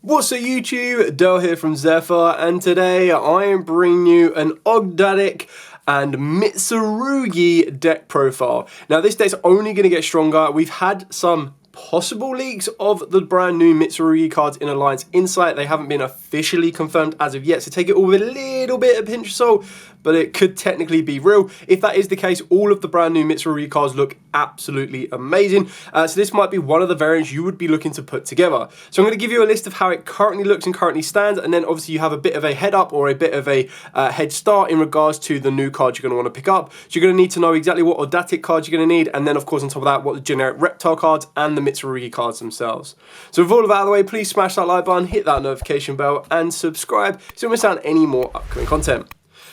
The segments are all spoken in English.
What's up YouTube, Dell here from Zephyr, and today I am bringing you an Ogdoadic and Mitsurugi deck profile. Now this deck's only going to get stronger. We've had some possible leaks of the brand new Mitsurugi cards in Alliance Insight. They haven't been officially confirmed as of yet, so take it all with a little bit of pinch of salt, but it could technically be real. If that is the case, all of the brand new Mitsurugi cards look absolutely amazing. So this might be one of the variants you would be looking to put together. So I'm going to give you a list of how it currently looks and currently stands, and then obviously you have a bit of a head up or a bit of a head start in regards to the new cards you're going to want to pick up. So you're going to need to know exactly what Ogdoadic cards you're going to need, and then of course on top of that, what the generic reptile cards and the Mitsurugi cards themselves. So with all of that out of the way, please smash that like button, hit that notification bell, and subscribe so you don't miss out on any more upcoming content.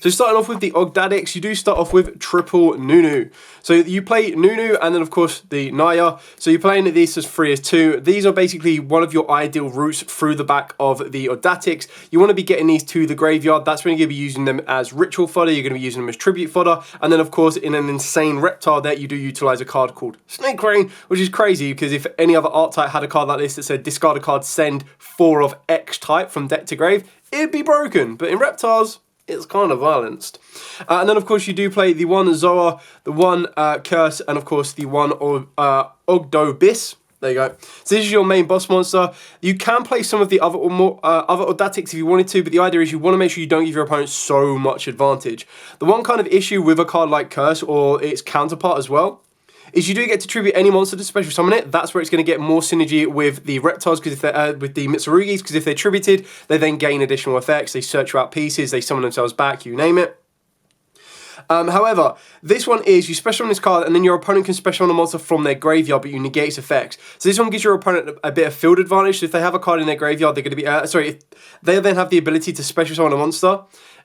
So starting off with the Ogdoadics, you do start off with triple Nunu. So you play Nunu and then of course the Naya. So you're playing these as 3 as 2. These are basically one of your ideal routes through the back of the Ogdoadics. You want to be getting these to the graveyard. That's when you're going to be using them as ritual fodder. You're going to be using them as tribute fodder. And then of course in an insane reptile deck, you do utilize a card called Snake Rain, which is crazy because if any other art type had a card like this that said discard a card, send 4 of X type from deck to grave, it'd be broken. But in reptiles, it's kind of balanced. And then of course you do play the one Zoa, the one Curse, and of course the one Ogdoadic. There you go. So this is your main boss monster. You can play some of the other Ogdoadics if you wanted to, but the idea is you want to make sure you don't give your opponent so much advantage. The one kind of issue with a card like Curse or its counterpart as well is you do get to tribute any monster to special summon it. That's where it's going to get more synergy with the reptiles, because if they're with the Mitsurugis, because if they're tributed, they then gain additional effects. They search you out pieces, they summon themselves back, you name it. However, this one is you special on this card, and then your opponent can special on a monster from their graveyard, but you negate its effects. So this one gives your opponent a bit of field advantage. So if they have a card in their graveyard, they're going to be if they then have the ability to special summon a monster.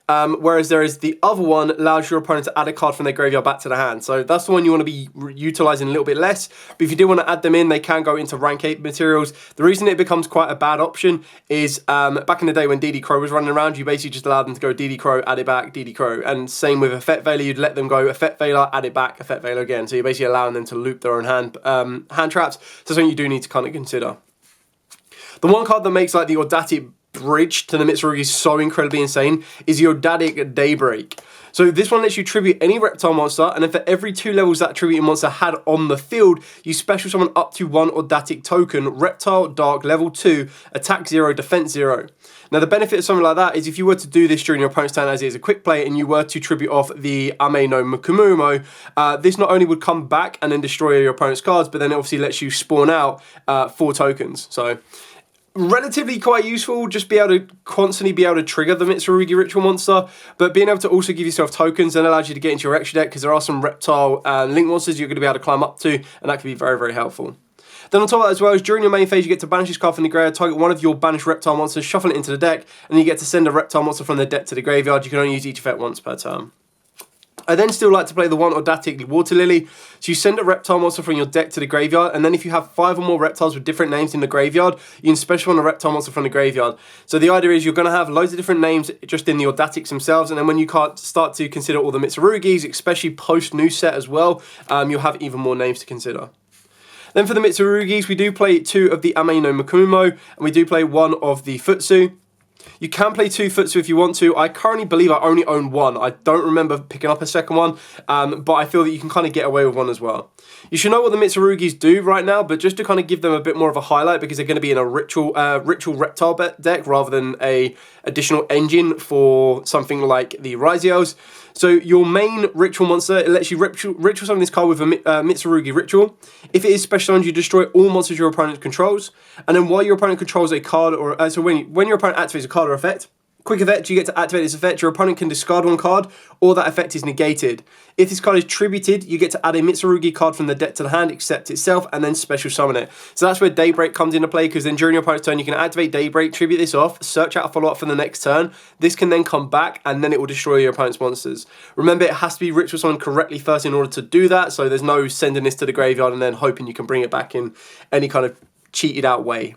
Whereas there is the other one allows your opponent to add a card from their graveyard back to the hand. So that's the one you want to be utilizing a little bit less. But if you do want to add them in, they can go into rank 8 materials. The reason it becomes quite a bad option is back in the day when DD Crow was running around, you basically just allowed them to go DD Crow, add it back, DD Crow. And same with Effect Veiler, you'd let them go Effect Veiler, add it back, Effect Veiler again. So you're basically allowing them to loop their own hand traps. So something you do need to kind of consider. The one card that makes like the Ogdoadic bridge to the Mitsurugi so incredibly insane is the Ogdoadic Daybreak. So this one lets you tribute any reptile monster, and then for every 2 levels that tribute monster had on the field, you special summon up to 1 Ogdoadic token, Reptile Dark level 2, attack 0, defense 0. Now the benefit of something like that is if you were to do this during your opponent's turn as it is a quick play, and you were to tribute off the Ame no Mukumumo, this not only would come back and then destroy your opponent's cards, but then it obviously lets you spawn out 4 tokens. So relatively quite useful, just be able to constantly be able to trigger the Mitsurugi ritual monster, but being able to also give yourself tokens then allows you to get into your extra deck, because there are some reptile link monsters you're going to be able to climb up to, and that can be very, very helpful. Then on top of that as well, is during your main phase you get to banish this card from the graveyard, target one of your banished reptile monsters, shuffle it into the deck, and you get to send a reptile monster from the deck to the graveyard. You can only use each effect once per turn. I then still like to play the one Ogdoadic Water Lily. So you send a reptile monster from your deck to the graveyard, and then if you have 5 or more reptiles with different names in the graveyard, you can special on a reptile monster from the graveyard. So the idea is you're going to have loads of different names just in the Ogdoadics themselves, and then when you start to consider all the Mitsurugis, especially post new set as well, you'll have even more names to consider. Then for the Mitsurugis, we do play 2 of the Ame no Mukumumo, and we do play 1 of the Futsu. You can play 2 Futsu if you want to. I currently believe I only own 1. I don't remember picking up a second one, but I feel that you can kind of get away with 1 as well. You should know what the Mitsurugis do right now, but just to kind of give them a bit more of a highlight, because they're going to be in a ritual reptile deck rather than a additional engine for something like the Ryzios. So your main ritual monster, it lets you ritual summon this card with a Mitsurugi ritual. If it is special summoned, you destroy all monsters your opponent controls. And then while your opponent controls a card, or so when your opponent activates a card or effect, quick effect, you get to activate this effect, your opponent can discard 1 card, or that effect is negated. If this card is tributed, you get to add a Mitsurugi card from the deck to the hand, accept itself, and then special summon it. So that's where Daybreak comes into play, because then during your opponent's turn, you can activate Daybreak, tribute this off, search out a follow-up for the next turn. This can then come back, and then it will destroy your opponent's monsters. Remember, it has to be ritual summoned correctly first in order to do that, so there's no sending this to the graveyard and then hoping you can bring it back in any kind of cheated out way.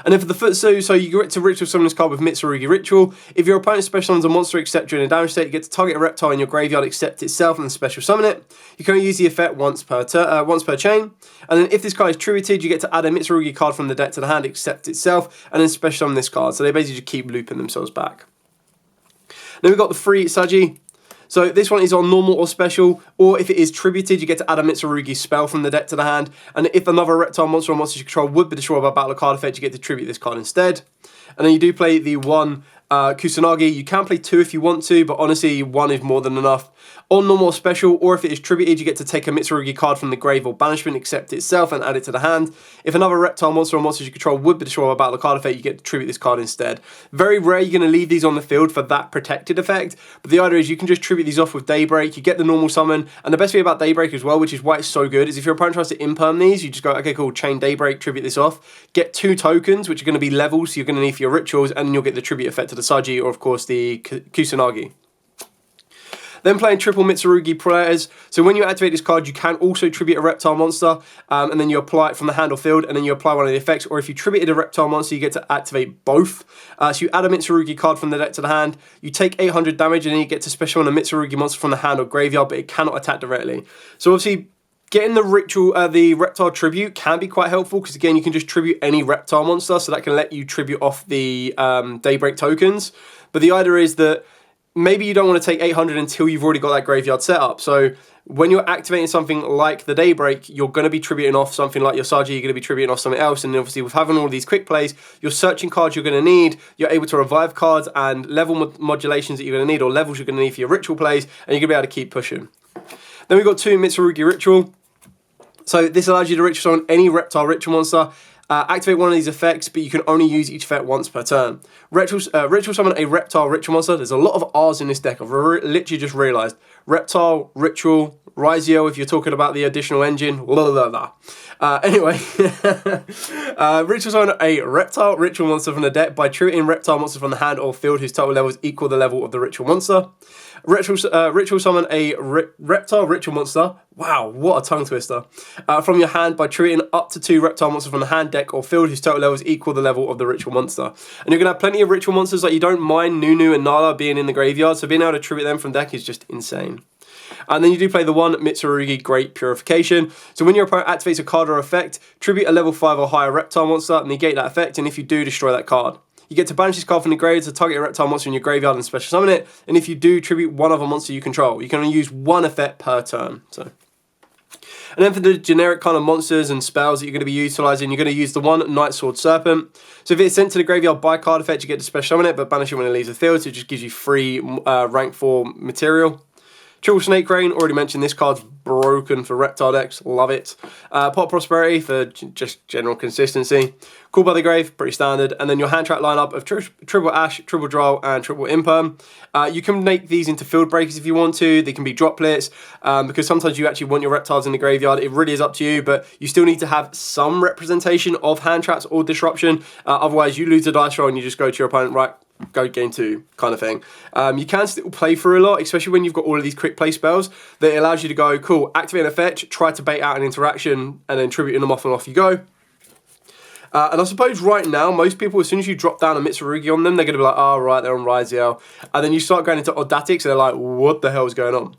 And then for the Futsu, so you get to ritual summon this card with Mitsurugi Ritual. If your opponent special summons a monster except during a damage state, you get to target a reptile in your graveyard except itself and then special summon it. You can only use the effect once per chain. And then if this card is tributed, you get to add a Mitsurugi card from the deck to the hand except itself and then special summon this card. So they basically just keep looping themselves back. Then we've got the free Saji. So this one is on normal or special, or if it is tributed, you get to add a Mitsurugi spell from the deck to the hand. And if another reptile monster or monster you control would be destroyed by battle card effect, you get to tribute this card instead. And then you do play the one Kusanagi. You can play 2 if you want to, but honestly, 1 is more than enough. On normal or special, or if it is tributed, you get to take a Mitsurugi card from the grave or banishment, accept itself, and add it to the hand. If another reptile monster or monster you control would be destroyed by battle card effect, you get to tribute this card instead. Very rare you're going to leave these on the field for that protected effect, but the idea is you can just tribute these off with Daybreak, you get the normal summon, and the best thing about Daybreak as well, which is why it's so good, is if your opponent tries to imperm these, you just go, okay, cool, chain Daybreak, tribute this off, get 2 tokens, which are going to be levels, so you're going to need for your rituals, and then you'll get the tribute effect to the Saji, or of course the Kusanagi. Then playing triple Mitsurugi players. So when you activate this card, you can also tribute a reptile monster, and then you apply it from the hand or field, and then you apply one of the effects. Or if you tributed a reptile monster, you get to activate both. So you add a Mitsurugi card from the deck to the hand, you take 800 damage, and then you get to special on a Mitsurugi monster from the hand or graveyard, but it cannot attack directly. So obviously, getting the reptile tribute can be quite helpful, because again, you can just tribute any reptile monster, so that can let you tribute off the Daybreak tokens. But the idea is that maybe you don't want to take 800 until you've already got that graveyard set up. So when you're activating something like the Daybreak, you're going to be tributing off something like your Saji, you're going to be tributing off something else, and obviously with having all of these quick plays, you're searching cards you're going to need, you're able to revive cards and level modulations that you're going to need, or levels you're going to need for your ritual plays, and you're going to be able to keep pushing. Then we've got 2 Mitsurugi Ritual. So this allows you to ritual summon any reptile ritual monster. Activate one of these effects, but you can only use each effect once per turn. Ritual summon a reptile ritual monster. There's a lot of R's in this deck. I've literally just realised. Reptile, ritual, Yugioh if you're talking about the additional engine. Blah, blah, blah. Anyway, ritual summon a reptile ritual monster from the deck by tributing reptile monster from the hand or field whose total levels equal the level of the ritual monster. Ritual summon a reptile ritual monster. Wow, what a tongue twister. From your hand by tributing up to 2 reptile monsters from the hand, deck, or field whose total levels equal the level of the ritual monster. And you're going to have plenty of ritual monsters, like you don't mind Nunu and Nala being in the graveyard, so being able to tribute them from deck is just insane. And then you do play the one Mitsurugi Great Purification. So when your opponent activates a card or effect, tribute a level 5 or higher reptile monster, negate that effect, and if you do, destroy that card. You get to banish this card from the grave to target a reptile monster in your graveyard and special summon it, and if you do, tribute one other monster you control. You can only use 1 effect per turn. And then for the generic kind of monsters and spells that you're going to be utilising, you're going to use the one Night Sword Serpent. So if it's sent to the graveyard by card effect, you get to special summon it, but banish it when it leaves the field, so it just gives you free rank 4 material. Triple Snake Rain, already mentioned, this card's broken for reptile decks, love it. Pot Prosperity for just general consistency. Call by the Grave, pretty standard. And then your hand track lineup of triple Ash, triple Droll, and triple Imperm. You can make these into field breakers if you want to. They can be droplets, because sometimes you actually want your reptiles in the graveyard. It really is up to you, but you still need to have some representation of hand traps or disruption. Otherwise, you lose the dice roll and you just go to your opponent, right, go game 2 kind of thing. You can still play through a lot, especially when you've got all of these quick play spells that allows you to go, cool, activate an effect, try to bait out an interaction, and then tributing them off and off you go. And I suppose right now, most people, as soon as you drop down a Mitsurugi on them, they're going to be like, oh, right, they're on Yugioh. And then you start going into Ogdoadic, so they're like, what the hell is going on?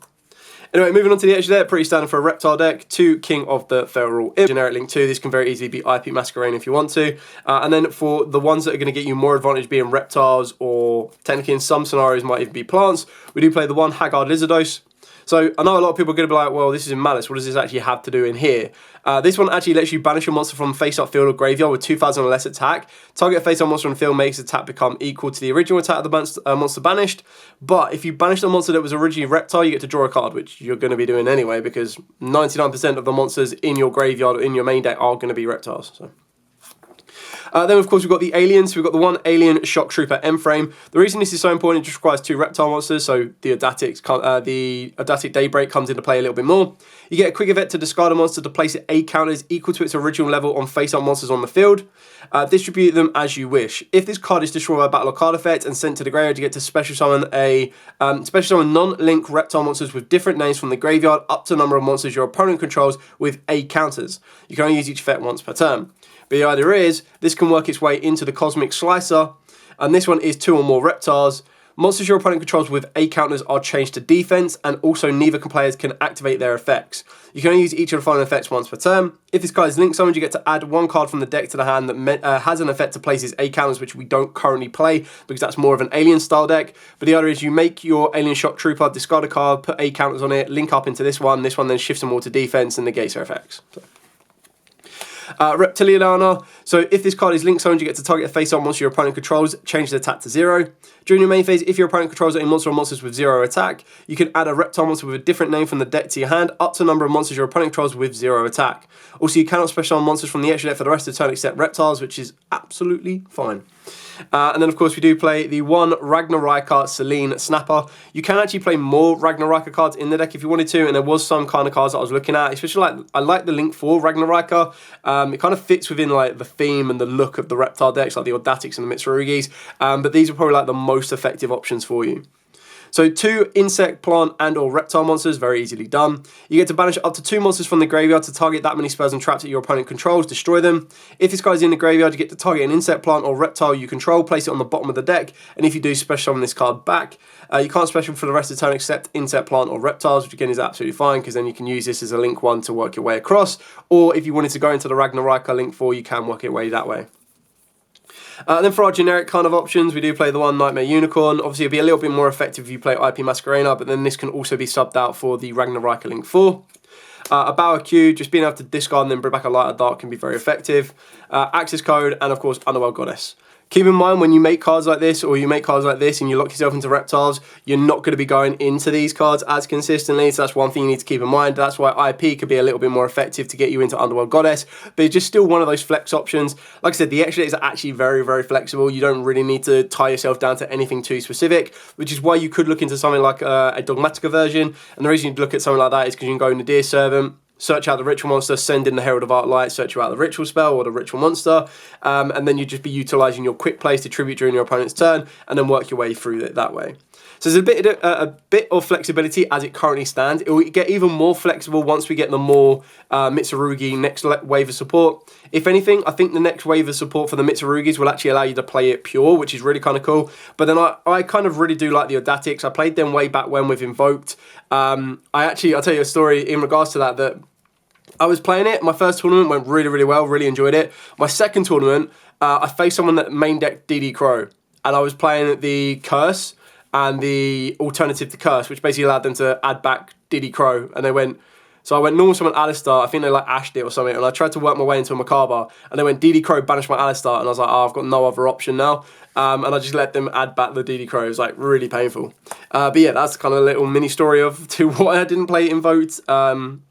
Anyway, moving on to the edge there, pretty standard for a reptile deck. 2 King of the Feral Imp. Generic Link 2, this can very easily be IP Masquerade if you want to. And then for the ones that are going to get you more advantage being reptiles, or technically in some scenarios might even be plants, we do play the one Haggard Lizardos. So I know a lot of people are going to be like, well, this is in Malice. What does this actually have to do in here? This one actually lets you banish a monster from face-up field or graveyard with 2,000 or less attack. Target a face-up monster on the field makes the attack become equal to the original attack of the monster banished. But if you banish the monster that was originally reptile, you get to draw a card, which you're going to be doing anyway, because 99% of the monsters in your graveyard or in your main deck are going to be reptiles. So. Then, of course, we've got the aliens. We've got the one alien Shock Trooper M-Frame. The reason this is so important, it just requires 2 reptile monsters, so the Ogdoadic Daybreak comes into play a little bit more. You get a quick event to discard a monster to place A counters equal to its original level on face-up monsters on the field. Distribute them as you wish. If this card is destroyed by battle or card effect and sent to the graveyard, you get to special summon non-link reptile monsters with different names from the graveyard up to the number of monsters your opponent controls with A counters. You can only use each effect once per turn. But the idea is, this can work its way into the Cosmic Slicer, and this one is 2 or more reptiles. Monsters your opponent controls with A counters are changed to defense, and also neither players can activate their effects. You can only use each of the following effects once per turn. If this card is link summoned, you get to add 1 card from the deck to the hand that has an effect to place its A counters, which we don't currently play because that's more of an alien style deck. But the other is you make your alien shock trooper, discard a card, put A counters on it, link up into this one then shifts them all to defense and negates their effects. Reptiliana. So if this card is link summoned, you get to target a face-up monster your opponent controls, change the attack to 0. During your main phase, if your opponent controls a monster or monsters with 0 attack, you can add a reptile monster with a different name from the deck to your hand, up to a number of monsters your opponent controls with 0 attack. Also, you cannot special summon monsters from the extra deck for the rest of the turn except reptiles, which is absolutely fine. And then, of course, we do play the 1 Ragnarika Selene Snapper. You can actually play more Ragnarika cards in the deck if you wanted to, and there was some kind of cards that I was looking at, especially I like the Link 4 Ragnarika. It kind of fits within like the theme and the look of the reptile decks, like the Ogdoadics and the Mitsurugis, but these are probably like the most effective options for you. So 2 insect, plant, and or reptile monsters, very easily done. You get to banish up to 2 monsters from the graveyard to target that many spells and traps that your opponent controls, destroy them. If this guy's in the graveyard, you get to target an insect, plant, or reptile you control, place it on the bottom of the deck, and if you do, special summon this card back. You can't special for the rest of the turn except insect, plant, or reptiles, which again is absolutely fine, because then you can use this as a link 1 to work your way across, or if you wanted to go into the Ragnarika link 4, you can work your way that way. Then for our generic kind of options, we do play the 1 Nightmare Unicorn. Obviously, it'll be a little bit more effective if you play IP Masquerena, but then this can also be subbed out for the Ragnarika Link 4. A Bower Q, just being able to discard and then bring back a Light or Dark can be very effective. Access Code, and of course, Underworld Goddess. Keep in mind when you make cards like this, or you make cards like this and you lock yourself into reptiles, you're not going to be going into these cards as consistently, so that's one thing you need to keep in mind. That's why IP could be a little bit more effective to get you into Underworld Goddess, but it's just still one of those flex options. Like I said, the extra decks are actually very, very flexible. You don't really need to tie yourself down to anything too specific, which is why you could look into something like a Dogmatica version, and the reason you'd look at something like that is because you can go Nadir Servant, search out the ritual monster, send in the Herald of Arc Light, search out the ritual spell or the ritual monster, and then you'd just be utilising your quick plays to tribute during your opponent's turn, and then work your way through it that way. So there's a bit of flexibility as it currently stands. It will get even more flexible once we get the more Mitsurugi next wave of support. If anything, I think the next wave of support for the Mitsurugis will actually allow you to play it pure, which is really kind of cool. But then I kind of really do like the Ogdoadics. I played them way back when with Invoked. I'll tell you a story in regards to that I was playing it. My first tournament went really, really well. Really enjoyed it. My second tournament, I faced someone that main decked DD Crow, and I was playing the Curse and the alternative to Curse, which basically allowed them to add back DD Crow, and they went. So I went normal summon Alistar, I think they like ashed it or something, and I tried to work my way into a Macabre, and they went DD Crow, banish my Alistar, and I was like, oh, I've got no other option now. And I just let them add back the DD Crow. It was like really painful. But yeah, that's kind of a little mini story to why I didn't play Invoked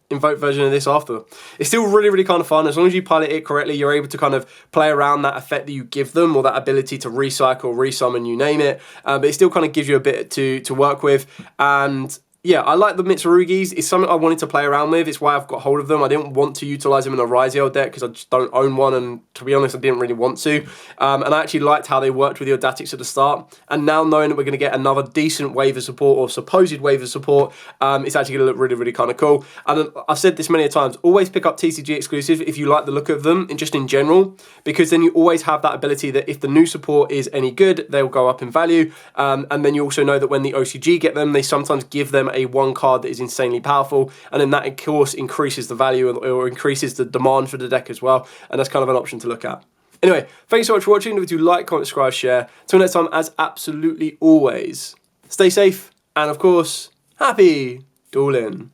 version of this after. It's still really, really kind of fun. As long as you pilot it correctly, you're able to kind of play around that effect that you give them, or that ability to recycle, resummon, you name it. But it still kind of gives you a bit to work with. And yeah, I like the Mitsurugis. It's something I wanted to play around with. It's why I've got hold of them. I didn't want to utilise them in a Ryziel deck because I just don't own one, and to be honest, I didn't really want to. And I actually liked how they worked with the Ogdoadics at the start. And now knowing that we're going to get another decent wave of support, or supposed wave of support, it's actually going to look really, really kind of cool. And I've said this many times, always pick up TCG exclusives if you like the look of them, and just in general, because then you always have that ability that if the new support is any good, they'll go up in value. And then you also know that when the OCG get them, they sometimes give them a 1 card that is insanely powerful, and then that of course increases the value or increases the demand for the deck as well, and that's kind of an option to look at. Anyway, thank you so much for watching. If you do like, comment, subscribe, share. Till next time, as absolutely always, stay safe, and of course, happy dueling.